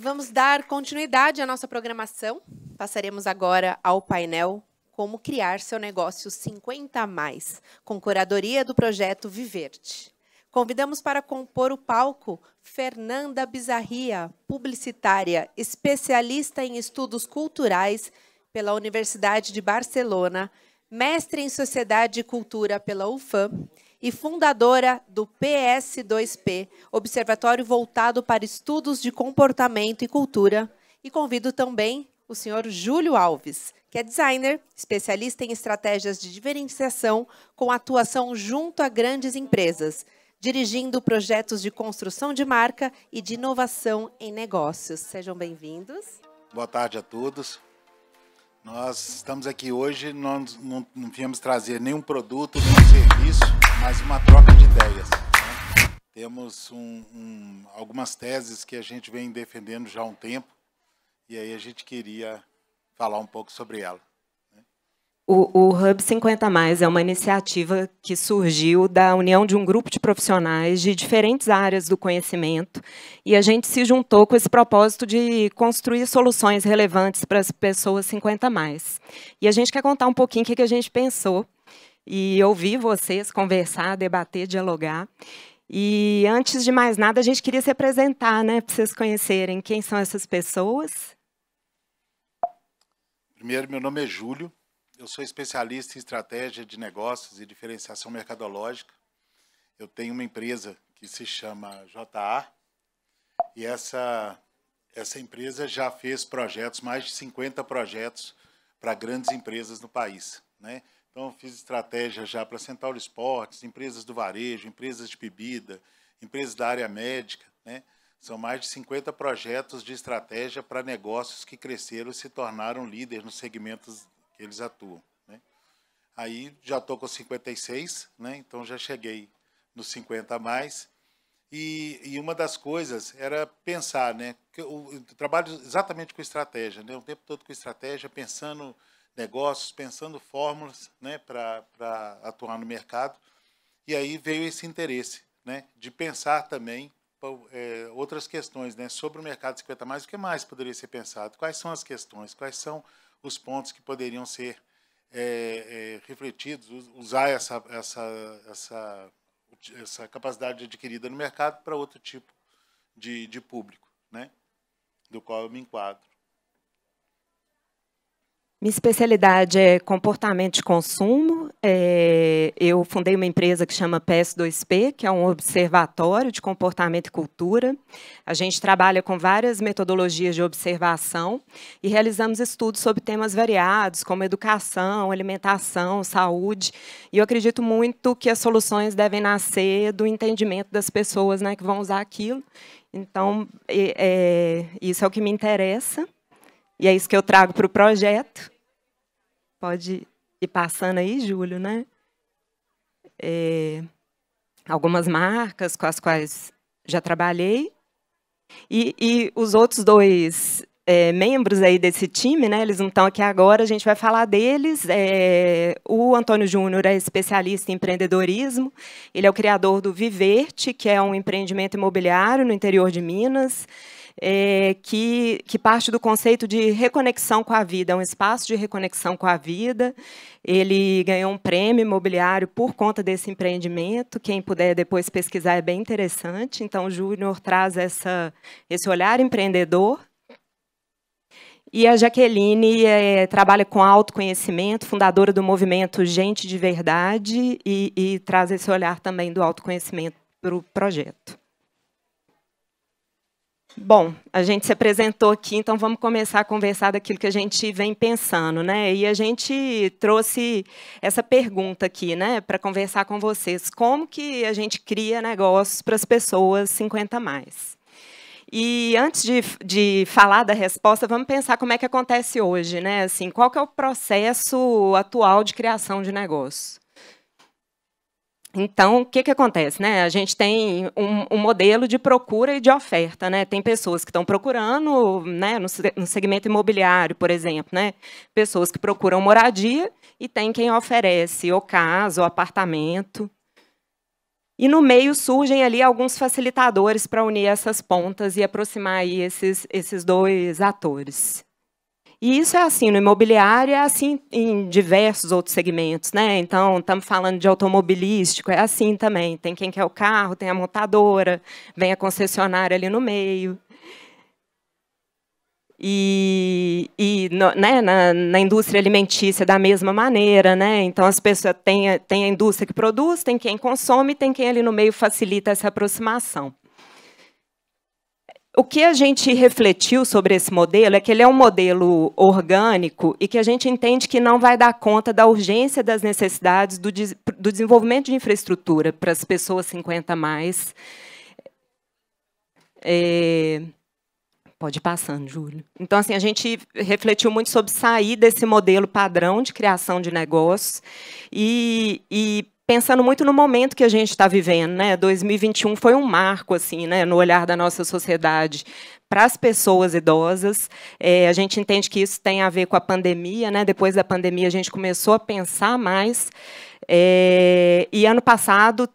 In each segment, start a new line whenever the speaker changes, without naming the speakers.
vamos dar continuidade à nossa programação. Passaremos agora ao painel Como Criar Seu Negócio 50+, com curadoria do projeto Viverte. Convidamos para compor o palco Fernanda Bizarria, publicitária, especialista em estudos culturais pela Universidade de Barcelona, mestre em Sociedade e Cultura pela UFAM e fundadora do PS2P, Observatório voltado para estudos de comportamento e cultura. E convido também o senhor Júlio Alves, que é designer, especialista em estratégias de diferenciação com atuação junto a grandes empresas, dirigindo projetos de construção de marca e de inovação em negócios. Sejam bem-vindos.
Boa tarde a todos. Nós estamos aqui hoje, nós não viemos trazer nenhum produto, nenhum serviço, mas uma troca de ideias. Né? Temos algumas teses que a gente vem defendendo já há um tempo, e aí a gente queria falar um pouco sobre ela.
O Hub 50+ é uma iniciativa que surgiu da união de um grupo de profissionais de diferentes áreas do conhecimento, e a gente se juntou com esse propósito de construir soluções relevantes para as pessoas 50+. E a gente quer contar um pouquinho o que a gente pensou, e ouvir vocês conversar, debater, dialogar. E, antes de mais nada, a gente queria se apresentar, né, para vocês conhecerem quem são essas pessoas.
Primeiro, meu nome é Júlio. Eu sou especialista em estratégia de negócios e diferenciação mercadológica. Eu tenho uma empresa que se chama JA, e essa empresa já fez projetos, mais de 50 projetos para grandes empresas no país. Né? Então, eu fiz estratégia já para Centauro Esportes, empresas do varejo, empresas de bebida, empresas da área médica. Né? São mais de 50 projetos de estratégia para negócios que cresceram e se tornaram líderes nos segmentos que eles atuam. Né? Aí já estou com 56, né? Então já cheguei nos 50+. E uma das coisas era pensar, né? Que eu trabalho exatamente com estratégia, né? O tempo todo com estratégia, pensando negócios, pensando fórmulas, né? Para atuar no mercado. E aí veio esse interesse, né? De pensar também outras questões, né? Sobre o mercado 50+, o que mais poderia ser pensado? Quais são as questões? Quais são os pontos que poderiam ser refletidos, usar essa capacidade adquirida no mercado para outro tipo de público, né, do qual eu me enquadro.
Minha especialidade é comportamento de consumo. Eu fundei uma empresa que chama PS2P, que é um observatório de comportamento e cultura. A gente trabalha com várias metodologias de observação e realizamos estudos sobre temas variados, como educação, alimentação, saúde. E eu acredito muito que as soluções devem nascer do entendimento das pessoas, né, que vão usar aquilo. Então, isso é o que me interessa. E é isso que eu trago para o projeto. Pode ir passando aí, Júlio, né? Algumas marcas com as quais já trabalhei. E os outros dois membros aí desse time, né? Eles não estão aqui agora, a gente vai falar deles. O Antônio Júnior é especialista em empreendedorismo. Ele é o criador do Viverte, que é um empreendimento imobiliário no interior de Minas, que parte do conceito de reconexão com a vida, é um espaço de reconexão com a vida. Ele ganhou um prêmio imobiliário por conta desse empreendimento. Quem puder depois pesquisar é bem interessante. Então, o Júnior traz esse olhar empreendedor. E a Jaqueline trabalha com autoconhecimento, fundadora do movimento Gente de Verdade, e traz esse olhar também do autoconhecimento para o projeto. Bom, a gente se apresentou aqui, então vamos começar a conversar daquilo que a gente vem pensando, né? E a gente trouxe essa pergunta aqui, né, para conversar com vocês. Como que a gente cria negócios para as pessoas 50+? E antes de falar da resposta, vamos pensar como é que acontece hoje, né? Assim, qual que é o processo atual de criação de negócio? Então, o que acontece? Né? A gente tem um modelo de procura e de oferta. Né? Tem pessoas que estão procurando, né, no segmento imobiliário, por exemplo, né? Pessoas que procuram moradia, e tem quem oferece ou casa ou apartamento. E no meio surgem ali alguns facilitadores para unir essas pontas e aproximar aí esses dois atores. E isso é assim no imobiliário, é assim em diversos outros segmentos, né? Então, estamos falando de automobilístico, é assim também. Tem quem quer o carro, tem a montadora, vem a concessionária ali no meio. Né, na indústria alimentícia da mesma maneira, né? Então as pessoas têm a indústria que produz, tem quem consome, tem quem ali no meio facilita essa aproximação. O que a gente refletiu sobre esse modelo é que ele é um modelo orgânico e que a gente entende que não vai dar conta da urgência das necessidades do desenvolvimento de infraestrutura para as pessoas 50 mais. Pode ir passando, Júlio. Então, assim, a gente refletiu muito sobre sair desse modelo padrão de criação de negócios e pensando muito no momento que a gente está vivendo, né? 2021 foi um marco, assim, né, no olhar da nossa sociedade para as pessoas idosas. A gente entende que isso tem a ver com a pandemia, né? Depois da pandemia, a gente começou a pensar mais. E ano passado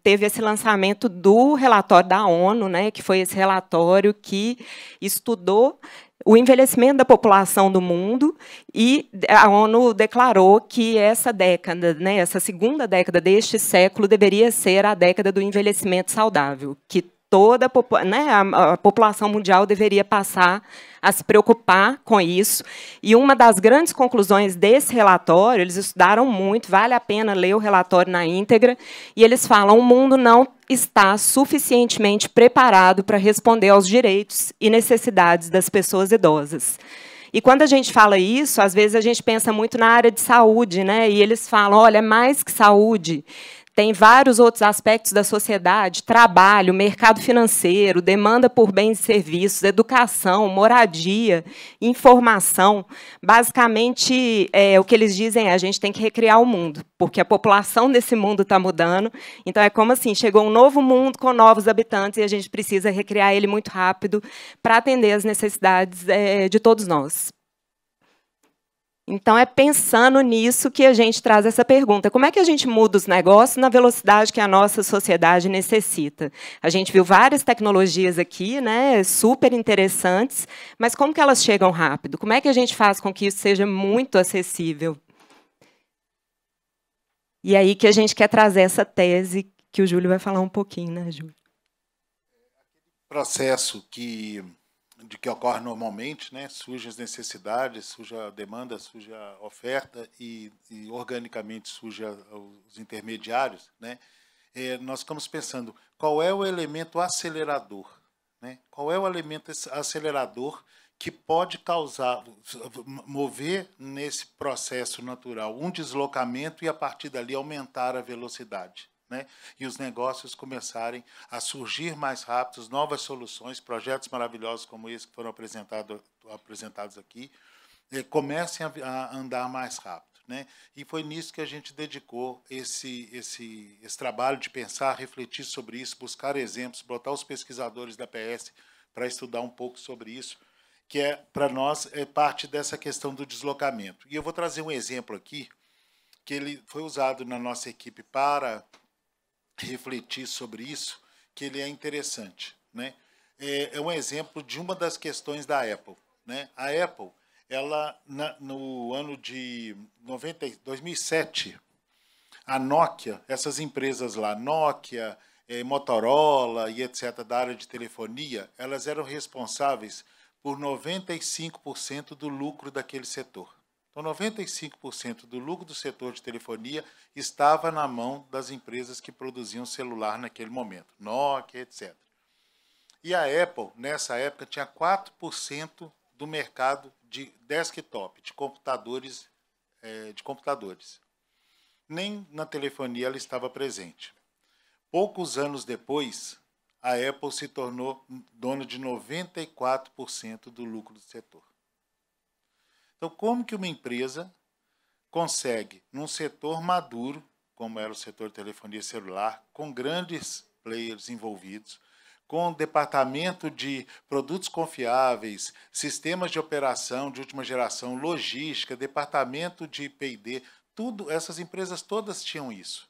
teve esse lançamento do relatório da ONU, né, que foi esse relatório que estudou o envelhecimento da população do mundo, e a ONU declarou que essa década, né, essa segunda década deste século, deveria ser a década do envelhecimento saudável, que toda a população mundial deveria passar a se preocupar com isso. E uma das grandes conclusões desse relatório, eles estudaram muito, vale a pena ler o relatório na íntegra, e eles falam que o mundo não está suficientemente preparado para responder aos direitos e necessidades das pessoas idosas. E quando a gente fala isso, às vezes a gente pensa muito na área de saúde, né? E eles falam, olha, é mais que saúde. Tem vários outros aspectos da sociedade, trabalho, mercado financeiro, demanda por bens e serviços, educação, moradia, informação. Basicamente, o que eles dizem é a gente tem que recriar o mundo, porque a população desse mundo está mudando. Então, é como assim, chegou um novo mundo com novos habitantes e a gente precisa recriar ele muito rápido para atender às necessidades de todos nós. Então, é pensando nisso que a gente traz essa pergunta. Como é que a gente muda os negócios na velocidade que a nossa sociedade necessita? A gente viu várias tecnologias aqui, né, super interessantes, mas como que elas chegam rápido? Como é que a gente faz com que isso seja muito acessível? E aí que a gente quer trazer essa tese que o Júlio vai falar um pouquinho, né, Júlio?
Processo que ocorre normalmente, né? Surgem as necessidades, surge a demanda, surge a oferta e organicamente surgem os intermediários, né? Nós ficamos pensando qual é o elemento acelerador, né? Qual é o elemento acelerador que pode mover nesse processo natural um deslocamento e, a partir dali, aumentar a velocidade, né? E os negócios começarem a surgir mais rápidos, novas soluções, projetos maravilhosos como esse que foram apresentados aqui, comecem a andar mais rápido, né? E foi nisso que a gente dedicou esse trabalho de pensar, refletir sobre isso, buscar exemplos, botar os pesquisadores da PS para estudar um pouco sobre isso, que para nós é parte dessa questão do deslocamento. E eu vou trazer um exemplo aqui, que ele foi usado na nossa equipe para refletir sobre isso, que ele é interessante, né? É um exemplo de uma das questões da Apple, né? A Apple, ela no ano de 2007, a Nokia, essas empresas lá, Nokia, Motorola e etc., da área de telefonia, elas eram responsáveis por 95% do lucro daquele setor. Então, 95% do lucro do setor de telefonia estava na mão das empresas que produziam celular naquele momento, Nokia, etc. E a Apple, nessa época, tinha 4% do mercado de desktop, de computadores. Nem na telefonia ela estava presente. Poucos anos depois, a Apple se tornou dona de 94% do lucro do setor. Então, como que uma empresa consegue, num setor maduro, como era o setor de telefonia celular, com grandes players envolvidos, com departamento de produtos confiáveis, sistemas de operação de última geração, logística, departamento de P&D, tudo, essas empresas todas tinham isso.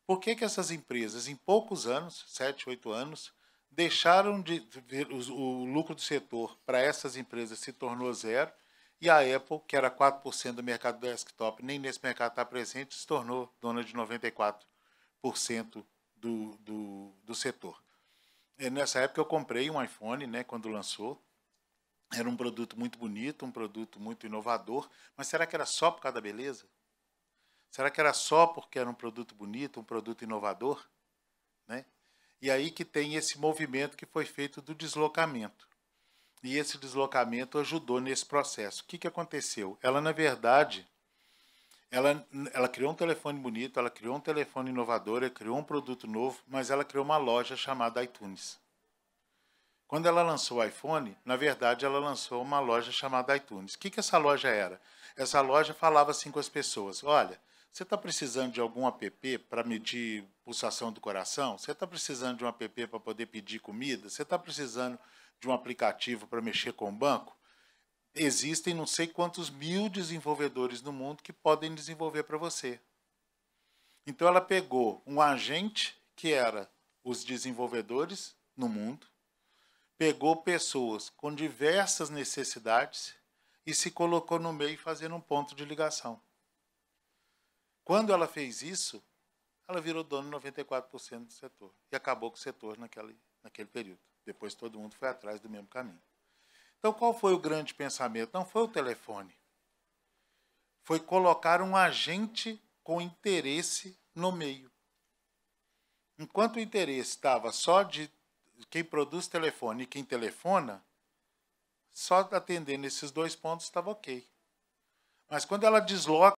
Por que essas empresas, em poucos anos, 7, 8 anos, deixaram de ver o lucro do setor para essas empresas se tornou zero, e a Apple, que era 4% do mercado do desktop, nem nesse mercado está presente, se tornou dona de 94% do setor. E nessa época eu comprei um iPhone, né, quando lançou. Era um produto muito bonito, um produto muito inovador, mas será que era só por causa da beleza? Será que era só porque era um produto bonito, um produto inovador? Né? E aí que tem esse movimento que foi feito do deslocamento. E esse deslocamento ajudou nesse processo. O que aconteceu? Ela, na verdade, ela criou um telefone bonito, ela criou um telefone inovador, ela criou um produto novo, mas ela criou uma loja chamada iTunes. Quando ela lançou o iPhone, na verdade, ela lançou uma loja chamada iTunes. O que essa loja era? Essa loja falava assim com as pessoas: olha, você está precisando de algum app para medir pulsação do coração? Você está precisando de um app para poder pedir comida? Você está precisando de um aplicativo para mexer com o banco? Existem não sei quantos mil desenvolvedores no mundo que podem desenvolver para você. Então ela pegou um agente que era os desenvolvedores no mundo, pegou pessoas com diversas necessidades e se colocou no meio fazendo um ponto de ligação. Quando ela fez isso, ela virou dona de 94% do setor. E acabou com o setor naquele período. Depois todo mundo foi atrás do mesmo caminho. Então, qual foi o grande pensamento? Não foi o telefone. Foi colocar um agente com interesse no meio. Enquanto o interesse estava só de quem produz telefone e quem telefona, só atendendo esses dois pontos estava ok. Mas quando ela desloca